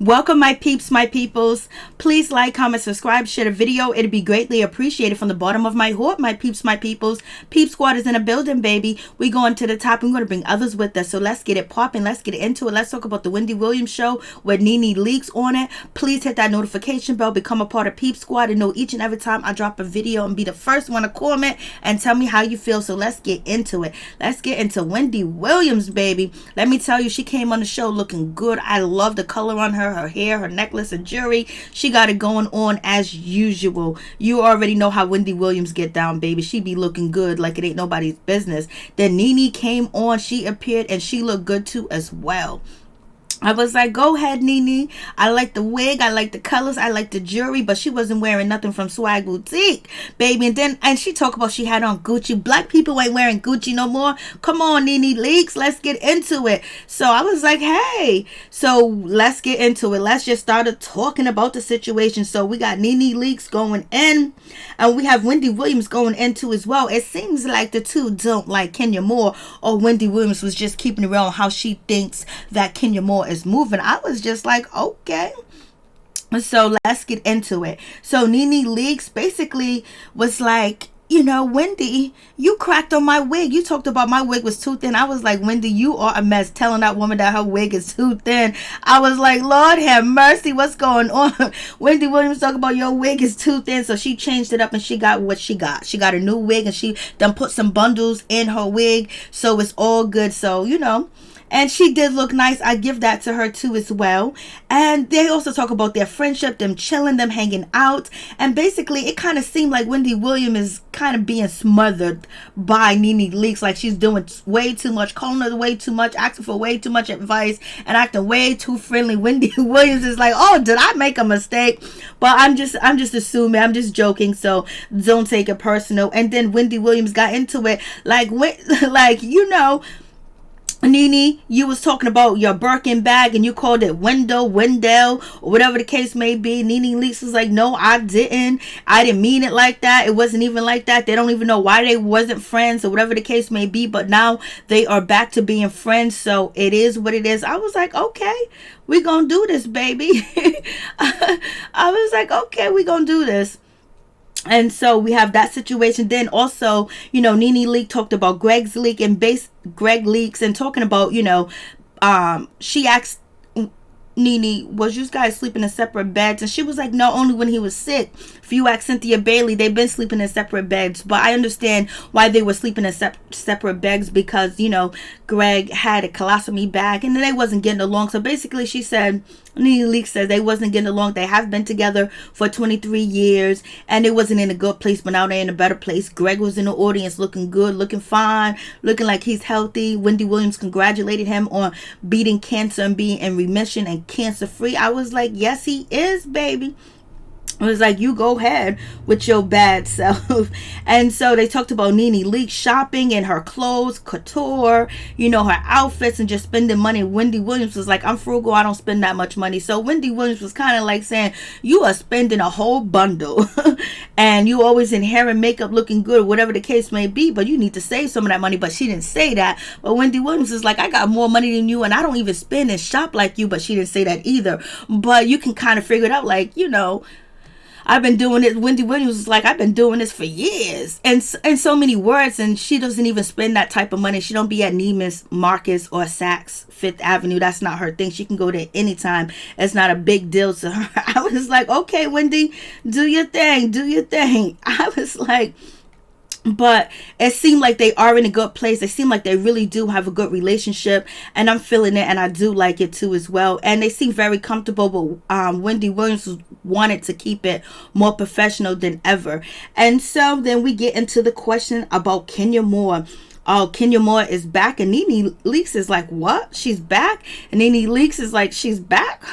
Welcome, my peeps, my peoples. Please like, comment, subscribe, share the video. It'd be greatly appreciated from the bottom of my heart, my peeps, my peoples. Peep Squad is in a building, baby. We going to the top. We're going to bring others with us. So let's get it popping. Let's get into it. Let's talk about the Wendy Williams show with NeNe Leakes on it. Please hit that notification bell. Become a part of Peep Squad and know each and every time I drop a video and be the first one to comment and tell me how you feel. So let's get into it. Let's get into Wendy Williams, baby. Let me tell you, she came on the show looking good. I love the color on her hair, her necklace, and jewelry. She got it going on as usual. You already know how Wendy Williams get down, baby. She be looking good like it ain't nobody's business. Then NeNe came on, she appeared, and she looked good too as well. I was like, go ahead, NeNe. I like the wig. I like the colors. I like the jewelry. But she wasn't wearing nothing from Swag Boutique, baby. And she talked about she had on Gucci. Black people ain't wearing Gucci no more. Come on, NeNe Leakes. Let's get into it. So I was like, hey. So let's get into it. Let's just start talking about the situation. So we got NeNe Leakes going in. And we have Wendy Williams going into as well. It seems like the two don't like Kenya Moore. Or Wendy Williams was just keeping it real on how she thinks that Kenya Moore is moving. I was just like, okay. So let's get into it. So NeNe Leakes basically was like, you know, Wendy, you cracked on my wig. You talked about my wig was too thin. I was like, Wendy, you are a mess, telling that woman that her wig is too thin. I was like, Lord have mercy, what's going on? Wendy Williams talking about your wig is too thin. So she changed it up and she got what she got. She got a new wig and she done put some bundles in her wig. So it's all good. So, you know, and she did look nice. I give that to her too as well. And they also talk about their friendship, them chilling, them hanging out. And basically, it kind of seemed like Wendy Williams is kind of being smothered by NeNe Leakes. Like she's doing way too much, calling her way too much, asking for way too much advice, and acting way too friendly. Wendy Williams is like, oh, did I make a mistake? But I'm just assuming. I'm just joking. So don't take it personal. And then Wendy Williams got into it. Like, you know, NeNe, you was talking about your Birkin bag and you called it Wendell, or whatever the case may be. NeNe Leakes was like, no, I didn't mean it like that. It wasn't even like that. They don't even know why they wasn't friends or whatever the case may be, but now they are back to being friends. So it is what it is. I was like, okay, we gonna do this, baby. I was like, okay, we gonna do this. And so we have that situation. Then also, you know, NeNe Leakes talked about Gregg's leak and Gregg leaks and talking about, you know, she asked NeNe, was you guys sleeping in separate beds? And she was like, no, only when he was sick. If you ask Cynthia Bailey, they've been sleeping in separate beds. But I understand why they were sleeping in separate beds, because, you know, Gregg had a colostomy bag and they wasn't getting along. So basically she said, NeNe Leakes says they wasn't getting along. They have been together for 23 years and it wasn't in a good place, but now they're in a better place. Gregg was in the audience looking good, looking fine, looking like he's healthy. Wendy Williams congratulated him on beating cancer and being in remission and cancer free. I was like, yes, he is, baby. It was like, you go ahead with your bad self. And so they talked about NeNe Leakes shopping and her clothes, couture, you know, her outfits, and just spending money. Wendy Williams was like, I'm frugal, I don't spend that much money. So Wendy Williams was kind of like saying, you are spending a whole bundle and you always in hair and makeup looking good, whatever the case may be, but you need to save some of that money. But she didn't say that. But Wendy Williams is like, I got more money than you and I don't even spend and shop like you. But she didn't say that either. But you can kind of figure it out, like, you know, I've been doing it. Wendy Williams is like, I've been doing this for years, and so many words, and she doesn't even spend that type of money. She don't be at Neiman's, Marcus, or Saks Fifth Avenue. That's not her thing. She can go there anytime. It's not a big deal to her. I was like, okay, Wendy, do your thing, do your thing. I was like, but it seemed like they are in a good place. They seem like they really do have a good relationship, and I'm feeling it, and I do like it too as well. And they seem very comfortable, but Wendy Williams wanted to keep it more professional than ever. And so then we get into the question about Kenya Moore. Oh, Kenya Moore is back, and NeNe Leakes is like, what? She's back? And NeNe Leakes is like, she's back?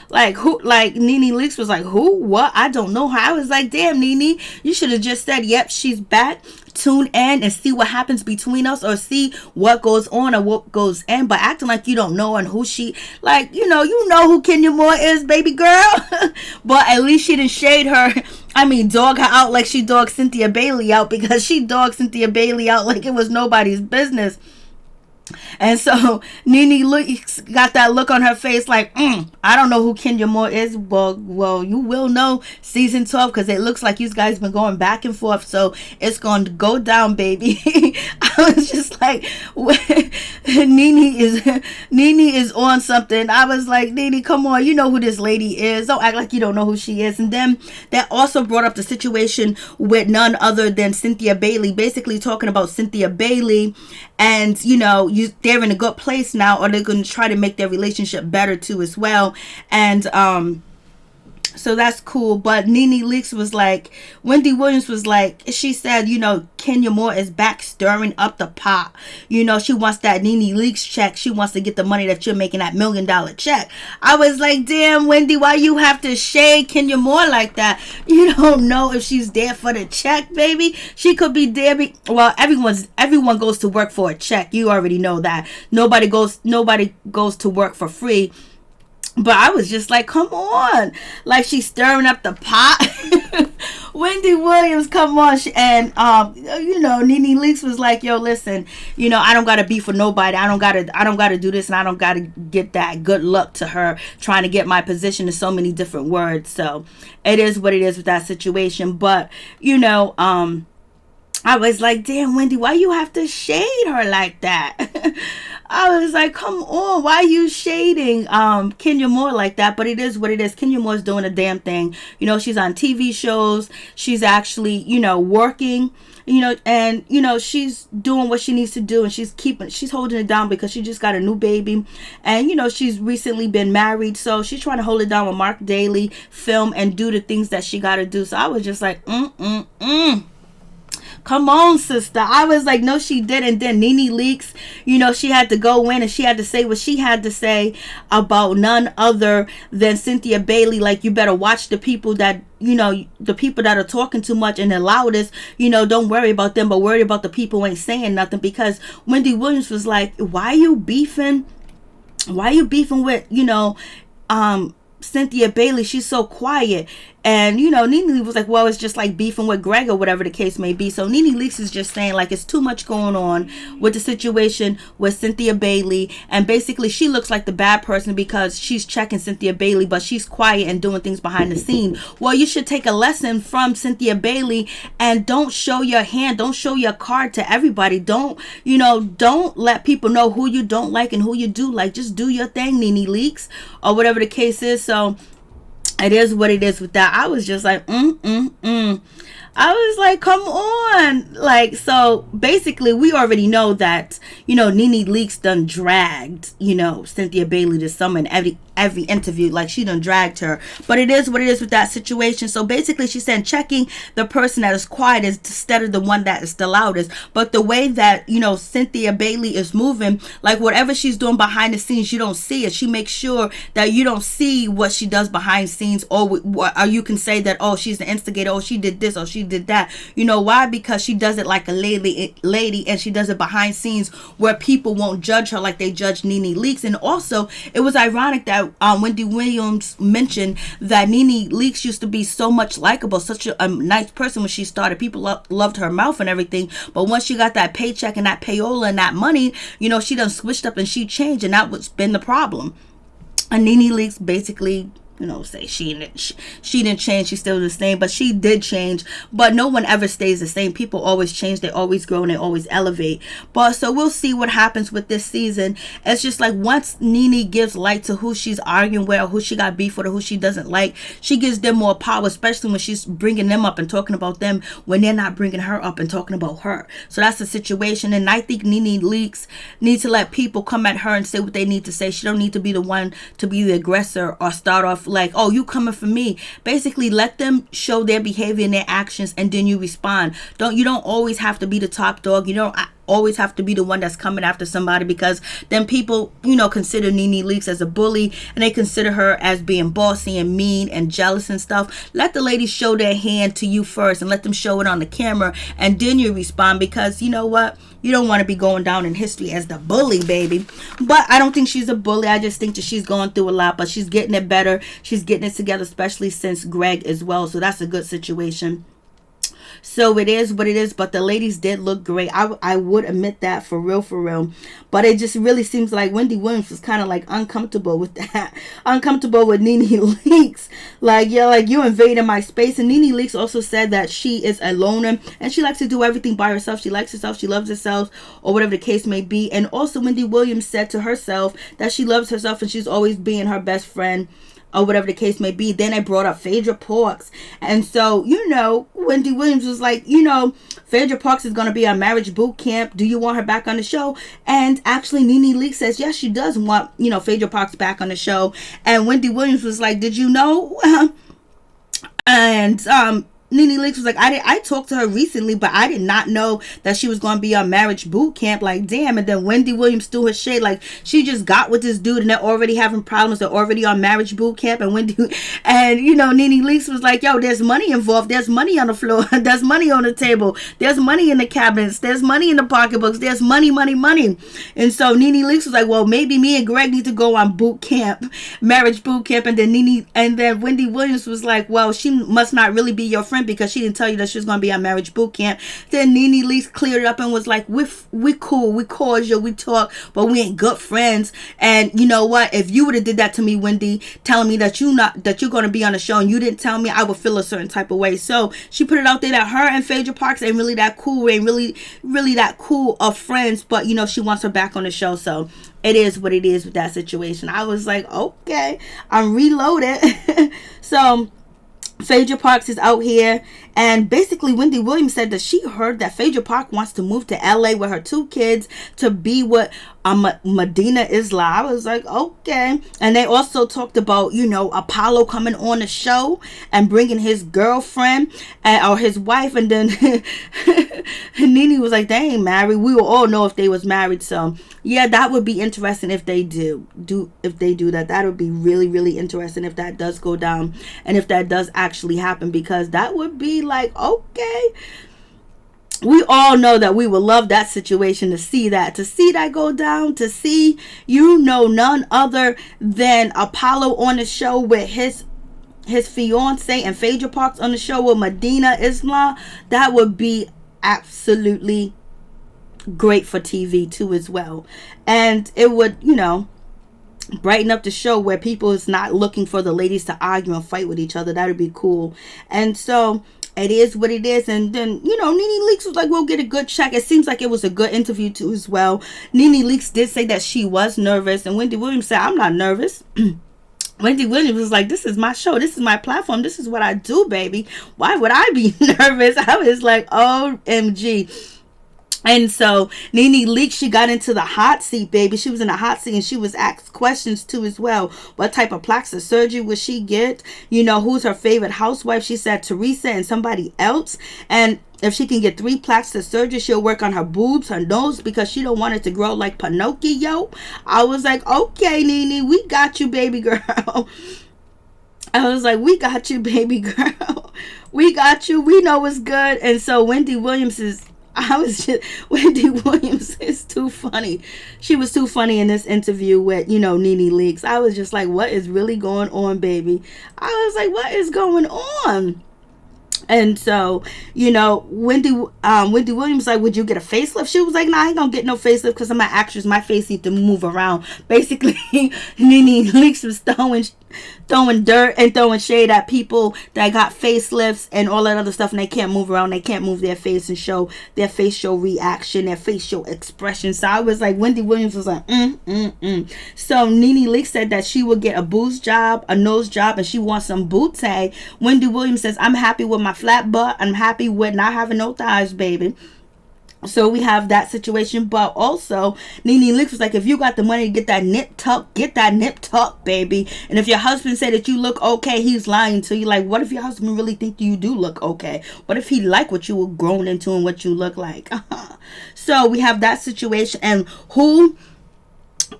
Like, who? Like, NeNe Leakes was like, who? What? I don't know her. I was like, damn, NeNe, you should have just said, yep, she's back. Tune in and see what happens between us, or see what goes on or what goes in. But acting like you don't know and who she, like, you know who Kenya Moore is, baby girl. But at least she didn't shade her. I mean, dog her out like she dogged Cynthia Bailey out, because she dogged Cynthia Bailey out like it was nobody's business. And so NeNe got that look on her face like, I don't know who Kenya Moore is. Well, you will know season 12 because it looks like you guys been going back and forth. So it's going to go down, baby. I was just like, NeNe is on something. I was like, NeNe, come on, you know who this lady is. Don't act like you don't know who she is. And then that also brought up the situation with none other than Cynthia Bailey, basically talking about Cynthia Bailey and, they're in a good place now, or they're going to try to make their relationship better too as well. And so that's cool. But NeNe Leakes was like, Wendy Williams was like, she said, Kenya Moore is back stirring up the pot. She wants that NeNe Leakes check. She wants to get the money that you're making, that $1 million check. I was like, damn, Wendy, why you have to shade Kenya Moore like that? You don't know if she's there for the check, baby. She could be there. Well, everyone goes to work for a check. You already know that. Nobody goes to work for free. But I was just like, come on. Like, she's stirring up the pot. Wendy Williams, come on. And, NeNe Leakes was like, yo, listen, I don't got to beef with nobody. I don't got to do this. And I don't got to get that good luck to her trying to get my position in so many different words. So it is what it is with that situation. But, I was like, damn, Wendy, why you have to shade her like that? I was like, come on, why are you shading Kenya Moore like that? But it is what it is. Kenya Moore's doing a damn thing. She's on TV shows. She's actually, working, and, she's doing what she needs to do. And she's holding it down because she just got a new baby. And, she's recently been married. So she's trying to hold it down with Mark Daly, film, and do the things that she got to do. So I was just like, come on, sister. I was like, no, she didn't. Then NeNe Leakes, she had to go in and she had to say what she had to say about none other than Cynthia Bailey. Like, you better watch the people that, the people that are talking too much and the loudest, don't worry about them, but worry about the people who ain't saying nothing. Because Wendy Williams was like, why are you beefing with, Cynthia Bailey? She's so quiet. And, NeNe was like, well, it's just like beefing with Gregg or whatever the case may be. So NeNe Leakes is just saying, like, it's too much going on with the situation with Cynthia Bailey. And basically, she looks like the bad person because she's checking Cynthia Bailey, but she's quiet and doing things behind the scene. Well, you should take a lesson from Cynthia Bailey and don't show your hand. Don't show your card to everybody. Don't let people know who you don't like and who you do like. Just do your thing, NeNe Leakes, or whatever the case is. So it is what it is with that. I was just like, I was like, come on. Like, so basically we already know that, NeNe Leakes done dragged, Cynthia Bailey to summon every interview. Like, she done dragged her. But it is what it is with that situation. So basically she said checking the person that is quiet instead of the one that is the loudest. But the way that, Cynthia Bailey is moving, like whatever she's doing behind the scenes, you don't see it. She makes sure that you don't see what she does behind scenes, or you can say that, oh, she's the instigator, oh, she did this, or she did that. Why? Because she does it like a lady, and she does it behind scenes where people won't judge her like they judge NeNe Leakes. And also, it was ironic that Wendy Williams mentioned that NeNe Leakes used to be so much likable, such a nice person when she started. People loved her mouth and everything. But once she got that paycheck and that payola and that money, she done switched up and she changed, and that was been the problem. And NeNe Leakes basically say she didn't change, she's still the same, but she did change. But no one ever stays the same. People always change, they always grow, and they always elevate. But so we'll see what happens with this season. It's just like, once NeNe gives light to who she's arguing with, or who she got beef with, or who she doesn't like, she gives them more power, especially when she's bringing them up and talking about them when they're not bringing her up and talking about her. So that's the situation. And I think NeNe Leakes needs to let people come at her and say what they need to say. She don't need to be the one to be the aggressor or start off like, oh, you coming for me. Basically, let them show their behavior and their actions, and then you respond. You don't always have to be the top dog. You don't always have to be the one that's coming after somebody, because then people, consider NeNe Leakes as a bully, and they consider her as being bossy and mean and jealous and stuff. Let the ladies show their hand to you first, and let them show it on the camera, and then you respond, because you know what? You don't want to be going down in history as the bully, baby. But I don't think she's a bully. I just think that she's going through a lot, but she's getting it better. She's getting it together, especially since Gregg as well. So that's a good situation. So it is what it is. But the ladies did look great. I would admit that, for real, for real. But it just really seems like Wendy Williams was kind of like uncomfortable with that. Uncomfortable with NeNe Leakes. Like, yeah, like, you invading my space. And NeNe Leakes also said that she is a loner and she likes to do everything by herself. She likes herself. She loves herself, or whatever the case may be. And also Wendy Williams said to herself that she loves herself and she's always being her best friend, or whatever the case may be. Then I brought up Phaedra Parks. And so, Wendy Williams was like, Phaedra Parks is going to be on marriage boot camp. Do you want her back on the show? And actually, NeNe Leakes says, yes, she does want, Phaedra Parks back on the show. And Wendy Williams was like, did you know? And NeNe Leakes was like, I talked to her recently, but I did not know that she was going to be on marriage boot camp. Like, damn. And then Wendy Williams threw her shade. Like, she just got with this dude and they're already having problems. They're already on marriage boot camp. And NeNe Leakes was like, yo, there's money involved. There's money on the floor. There's money on the table. There's money in the cabinets. There's money in the pocketbooks. There's money, money, money. And so NeNe Leakes was like, well, maybe me and Gregg need to go on boot camp, marriage boot camp. And then Wendy Williams was like, well, she must not really be your friend because she didn't tell you that she was going to be on marriage boot camp. Then NeNe Leakes cleared it up and was like, we cool, we cordial, we talk, but we ain't good friends. And you know what? If you would have did that to me, Wendy, telling me that you're going to be on the show and you didn't tell me, I would feel a certain type of way. So she put it out there that her and Phaedra Parks ain't really that cool, ain't really that cool of friends, but she wants her back on the show. So it is what it is with that situation. I was like, okay, I'm reloaded. So Phaedra Parks is out here, and basically Wendy Williams said that she heard that Phaedra Parks wants to move to LA with her 2 kids to be with Medina Isla. I was like, okay. And they also talked about, Apollo coming on the show and bringing his girlfriend or his wife. And then NeNe was like, they ain't married. We will all know if they was married. So yeah, that would be interesting if they do that. That would be really, really interesting if that does go down and if that does actually happen, because that would be like, okay. We all know that we would love that situation, to see that go down, to see, none other than Apollo on the show with his fiance and Phaedra Parks on the show with Medina Isla. That would be absolutely great for TV too as well. And it would, brighten up the show where people is not looking for the ladies to argue and fight with each other. That would be cool. And so it is what it is. And then, NeNe Leakes was like, we'll get a good check. It seems like it was a good interview too as well. NeNe Leakes did say that she was nervous. And Wendy Williams said, I'm not nervous. Wendy Williams was like, this is my show. This is my platform. This is what I do, baby. Why would I be nervous? I was like, OMG. And so NeNe Leakes, she got into the hot seat, baby. She was in the hot seat and she was asked questions too as well. What type of plastic surgery would she get? Who's her favorite housewife? She said Teresa and somebody else. And if she can get 3 plastic surgery, she'll work on her boobs, her nose, because she don't want it to grow like Pinocchio. I was like, okay, NeNe, we got you, baby girl. I was like, we got you, baby girl. We got you. We know it's good. And so Wendy Williams is too funny. She was too funny in this interview with, NeNe Leakes. I was just like, what is really going on, baby? I was like, what is going on? And so, Wendy Williams like, would you get a facelift? She was like, nah, I ain't gonna get no facelift because I'm an actress. My face needs to move around. Basically, NeNe Leakes was throwing dirt and throwing shade at people that got facelifts and all that other stuff, and they can't move around. They can't move their face and show their facial reaction, their facial expression. So I was like, Wendy Williams was like, So NeNe Leakes said that she would get a boobs job, a nose job, and she wants some bootay. Wendy Williams says, I'm happy with my flat butt. I'm happy with not having no thighs, baby. So we have that situation. But also NeNe Leakes was like, if you got the money to get that nip tuck, baby. And if your husband said that you look okay, he's lying to you. Like, what if your husband really think you do look okay? What if he like what you were grown into and what you look like? So we have that situation. And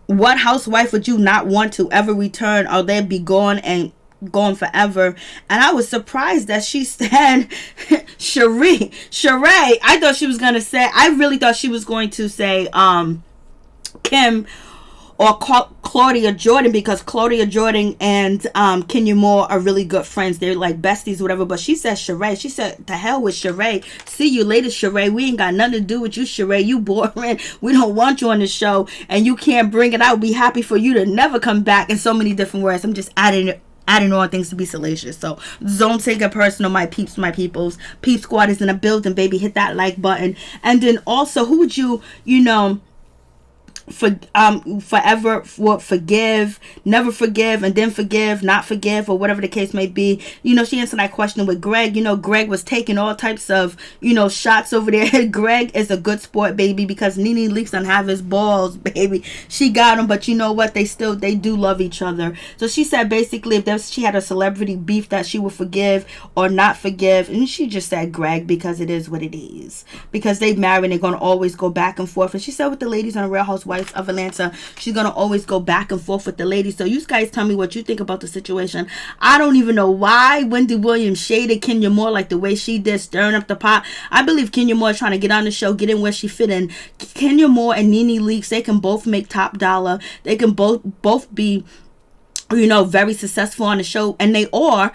what housewife would you not want to ever return, or they'd be gone forever? And I was surprised that she said Sheree. I really thought she was going to say Kim or Claudia Jordan, because Claudia Jordan and Kenya Moore are really good friends. They're like besties, whatever. But she said Sheree. She said, "The hell with Sheree. See you later, Sheree. We ain't got nothing to do with you, Sheree. You boring. We don't want you on the show, and you can't bring it out. Be happy for you to never come back." In so many different words. I'm just adding on things to be salacious. So don't take it personal, my peeps, my peoples. Peep Squad is in a building, baby. Hit that like button. And then also, who would you forever forgive, never forgive, and then forgive, not forgive, or whatever the case may be? She answered that question with Gregg. Gregg was taking all types of shots over there. Gregg is a good sport, baby, because NeNe Leakes don't have his balls, baby. She got him, but you know what, they do love each other. So she said basically if she had a celebrity beef that she would forgive or not forgive, and she just said Gregg, because it is what it is, because they married and they're gonna always go back and forth. And she said with the ladies on Real Housewives of Atlanta, she's gonna always go back and forth with the ladies. So you guys tell me what you think about the situation. I don't even know why Wendy Williams shaded Kenya Moore like the way she did, stirring up the pot. I believe Kenya Moore is trying to get on the show, get in where she fit in. Kenya Moore and NeNe Leakes, they can both make top dollar. They can both be very successful on the show, and they are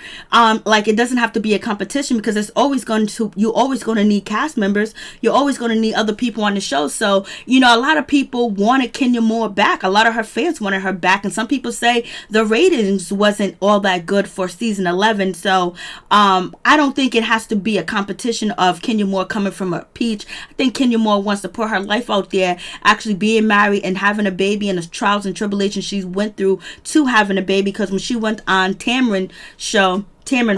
like, it doesn't have to be a competition, because you're always going to need cast members. You're always going to need other people on the show. So a lot of people wanted Kenya Moore back. A lot of her fans wanted her back, and some people say the ratings wasn't all that good for season 11. So I don't think it has to be a competition of Kenya Moore coming from a peach. I think Kenya Moore wants to put her life out there, actually being married and having a baby, and the trials and tribulations she went through to having a baby. Because when she went on Tamron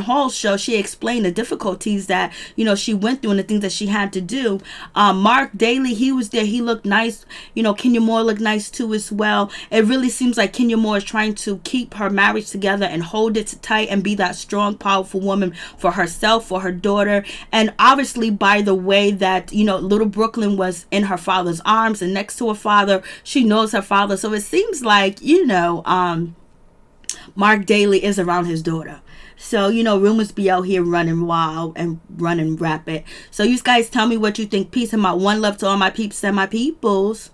Hall's show, she explained the difficulties that she went through and the things that she had to do. Mark Daly, he was there. He looked nice. Kenya Moore looked nice too as well. It really seems like Kenya Moore is trying to keep her marriage together and hold it tight and be that strong, powerful woman for herself, for her daughter. And obviously, by the way that little Brooklyn was in her father's arms and next to her father, she knows her father. So it seems like Mark Daly is around his daughter. So, rumors be out here running wild and running rapid. So you guys tell me what you think. Peace and my one love to all my peeps and my peoples.